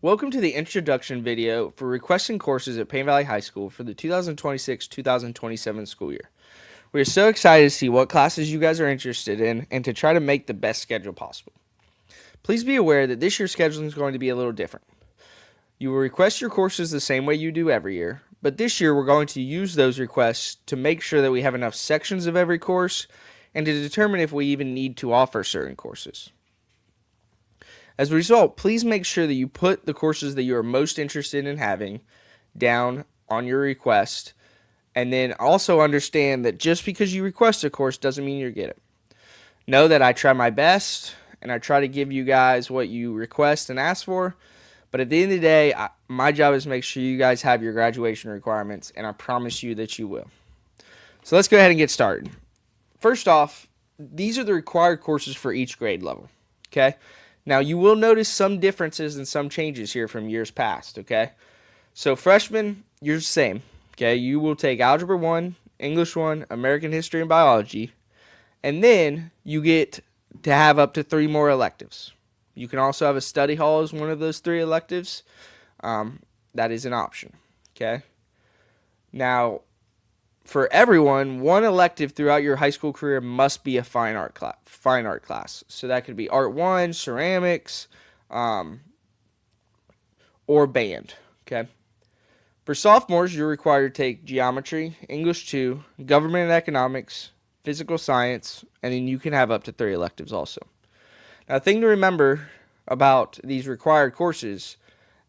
Welcome to the introduction video for requesting courses at Payne Valley High School for the 2026-2027 school year. We are so excited to see what classes you guys are interested in and to try to make the best schedule possible. Please be aware that this year's scheduling is going to be a little different. You will request your courses the same way you do every year, but this year we're going to use those requests to make sure that we have enough sections of every course and to determine if we even need to offer certain courses. As a result, please make sure that you put the courses that you are most interested in having down on your request, and then also understand that just because you request a course doesn't mean you get it. Know that I try my best, and I try to give you guys what you request and ask for, but at the end of the day, my job is to make sure you guys have your graduation requirements, and I promise you that you will. So let's go ahead and get started. First off, these are the required courses for each grade level, okay? Now, you will notice some differences and some changes here from years past, okay? So, freshmen, you're the same, okay? You will take Algebra 1, English 1, American History, and Biology, and then you get to have up to 3 more electives. You can also have a study hall as one of those 3 electives. That is an option, okay? Now, for everyone, one elective throughout your high school career must be a fine art class. So that could be Art 1, Ceramics, or Band. Okay. For sophomores, you're required to take Geometry, English 2, Government and Economics, Physical Science, and then you can have up to 3 electives also. Now, the thing to remember about these required courses,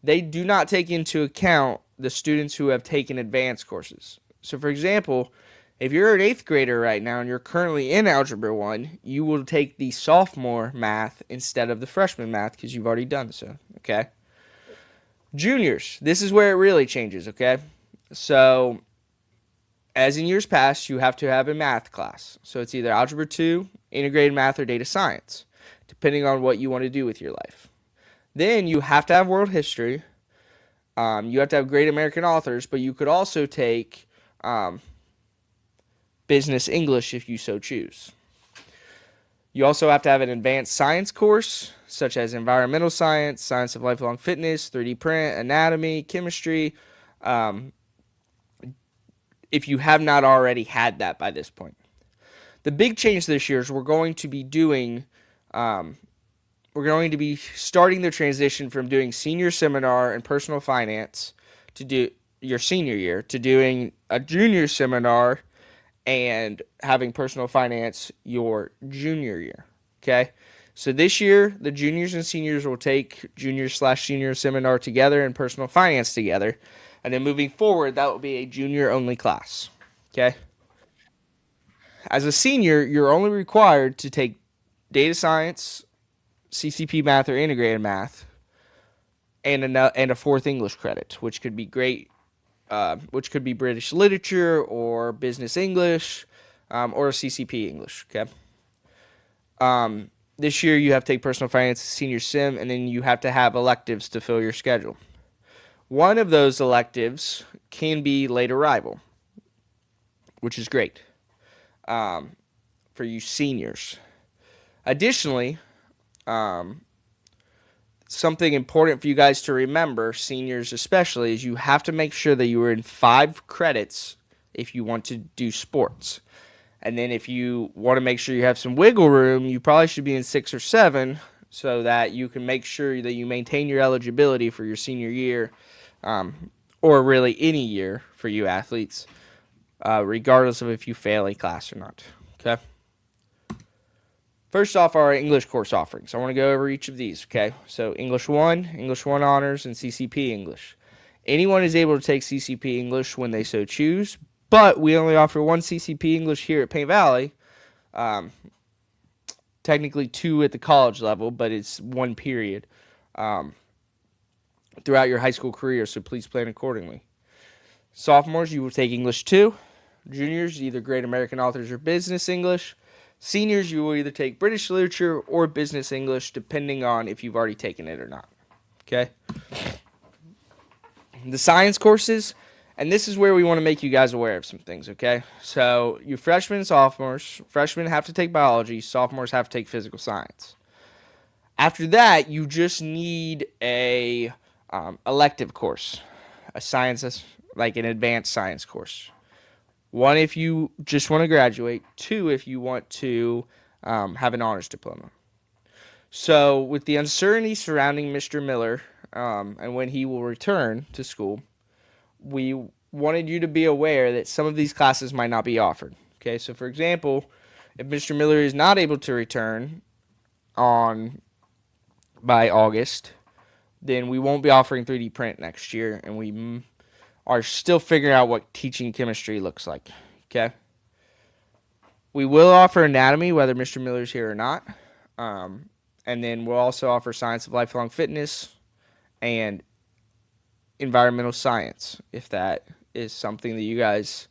they do not take into account the students who have taken advanced courses. So, for example, if you're an 8th grader right now and you're currently in Algebra 1, you will take the sophomore math instead of the freshman math because you've already done so, okay? Juniors, this is where it really changes, okay? So, as in years past, you have to have a math class. So, it's either Algebra 2, Integrated Math, or Data Science, depending on what you want to do with your life. Then, you have to have World History. You have to have Great American Authors, but you could also take Business English if you so choose. You also have to have an advanced science course, such as environmental science, science of lifelong fitness, 3D print, anatomy, chemistry, if you have not already had that by this point. The big change this year is we're going to be starting the transition from doing senior seminar and personal finance to do your senior year to doing a junior seminar and having personal finance your junior year, okay? So this year, the juniors and seniors will take junior/senior seminar together and personal finance together, and then moving forward, that will be a junior-only class, okay? As a senior, you're only required to take data science, CCP math, or integrated math, and a 4th English credit, which could be British literature or business English, or CCP English, okay? This year you have to take personal finance, senior sim, and then you have to have electives to fill your schedule. One of those electives can be late arrival, which is great for you seniors. Additionally, something important for you guys to remember, seniors especially, is you have to make sure that you are in 5 credits if you want to do sports. And then if you want to make sure you have some wiggle room, you probably should be in 6 or 7 so that you can make sure that you maintain your eligibility for your senior year, or really any year for you athletes, regardless of if you fail a class or not. Okay? First off, our English course offerings. I want to go over each of these, okay? So English 1, English 1 Honors, and CCP English. Anyone is able to take CCP English when they so choose, but we only offer 1 CCP English here at Payne Valley. Technically 2 at the college level, but it's 1 period throughout your high school career, so please plan accordingly. Sophomores, you will take English 2. Juniors, either Great American Authors or Business English. Seniors, you will either take British literature or business English, depending on if you've already taken it or not. Okay? The science courses, and this is where we want to make you guys aware of some things, okay? So, you freshmen and sophomores, freshmen have to take biology, sophomores have to take physical science. After that, you just need a elective course, a science, like an advanced science course. One, if you just want to graduate. Two, if you want to have an honors diploma. So, with the uncertainty surrounding Mr. Miller and when he will return to school, we wanted you to be aware that some of these classes might not be offered. Okay, so for example, if Mr. Miller is not able to return on by August, then we won't be offering 3D print next year, and we are still figuring out what teaching chemistry looks like. Okay, we will offer anatomy whether Mr. Miller's here or not, and then we'll also offer science of lifelong fitness and environmental science if that is something that you guys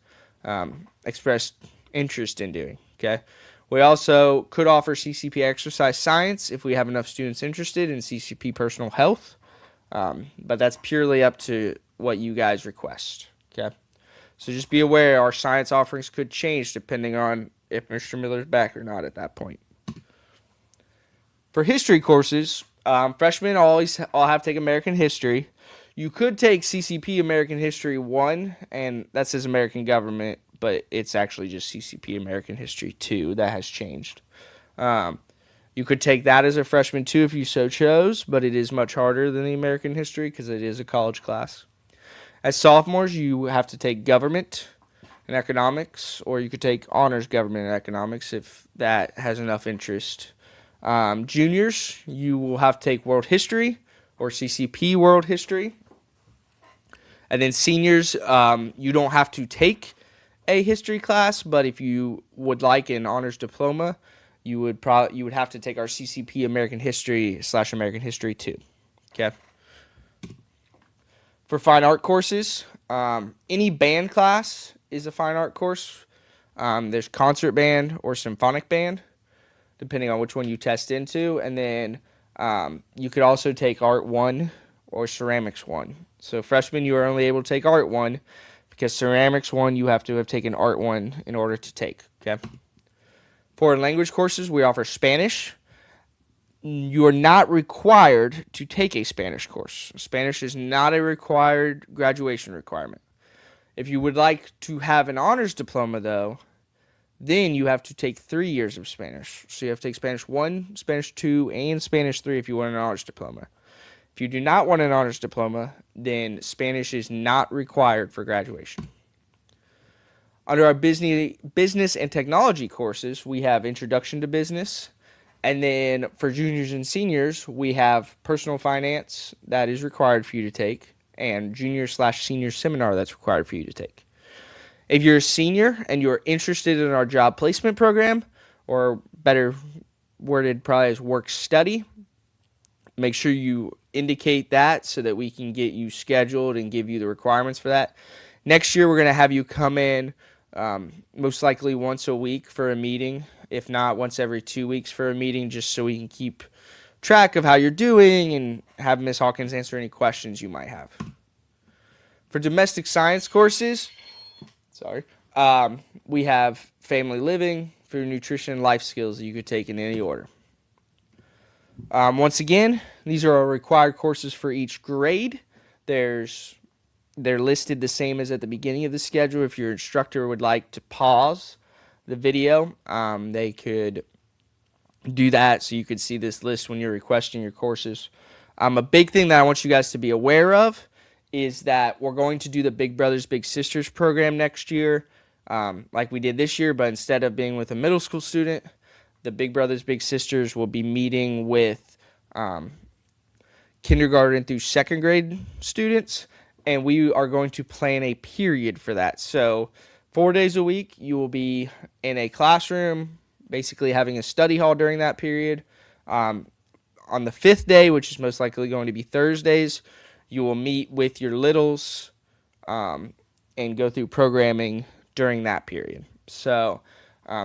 expressed interest in doing. Okay, we also could offer CCP exercise science if we have enough students interested in CCP personal health, but that's purely up to what you guys request. Okay, so just be aware our science offerings could change depending on if Mr. Miller's back or not at that point. For history courses, freshmen all have to take American history. You could take CCP American History 1, and that says American Government, but it's actually just CCP American History 2. That has changed. You could take that as a freshman too if you so chose, but it is much harder than the American History because it is a college class. As sophomores, you have to take Government and Economics, or you could take Honors Government and Economics if that has enough interest. Juniors, you will have to take World History or CCP World History. And then seniors, you don't have to take a history class, but if you would like an honors diploma, you would have to take our CCP American History / American History 2. Okay. For fine art courses, any band class is a fine art course. There's concert band or symphonic band, depending on which one you test into. And then you could also take Art 1 or Ceramics 1. So freshmen, you are only able to take Art 1 because Ceramics 1, you have to have taken Art 1 in order to take. Okay. For language courses, we offer Spanish. You are not required to take a Spanish course. Spanish is not a required graduation requirement. If you would like to have an honors diploma, though, then you have to take 3 years of Spanish. So you have to take Spanish 1, Spanish 2, and Spanish 3 if you want an honors diploma. If you do not want an honors diploma, then Spanish is not required for graduation. Under our business and technology courses, we have Introduction to Business. And then for juniors and seniors, we have Personal Finance that is required for you to take, and Junior/Senior Seminar that's required for you to take. If you're a senior and you're interested in our job placement program, or better worded probably as work study, make sure you indicate that so that we can get you scheduled and give you the requirements for that. Next year, we're going to have you come in most likely once a week for a meeting, if not once every 2 weeks for a meeting, just so we can keep track of how you're doing and have Ms. Hawkins answer any questions you might have. For domestic science courses, we have family living, food nutrition, and life skills that you could take in any order. Once again, these are our required courses for each grade. They're listed the same as at the beginning of the schedule. If your instructor would like to pause the video, they could do that so you could see this list when you're requesting your courses. A big thing that I want you guys to be aware of is that we're going to do the Big Brothers Big Sisters program next year, like we did this year, but instead of being with a middle school student, the Big Brothers Big Sisters will be meeting with kindergarten through second grade students, and we are going to plan a period for that. So 4 days a week, you will be in a classroom, basically having a study hall during that period. On the 5th day, which is most likely going to be Thursdays, you will meet with your littles and go through programming during that period. So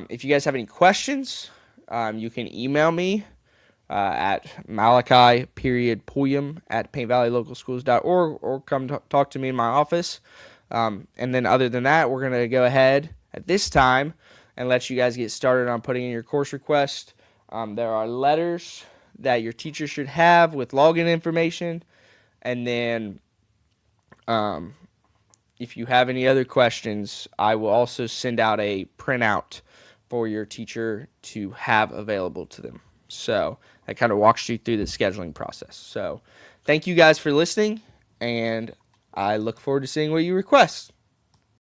if you guys have any questions, you can email me at malachi.puyam@paintvalley.localschools.org or come talk to me in my office. And then other than that, we're going to go ahead at this time and let you guys get started on putting in your course request. There are letters that your teacher should have with login information, And then if you have any other questions, I will also send out a printout for your teacher to have available to them. So that kind of walks you through the scheduling process. So thank you guys for listening, and I look forward to seeing what you request.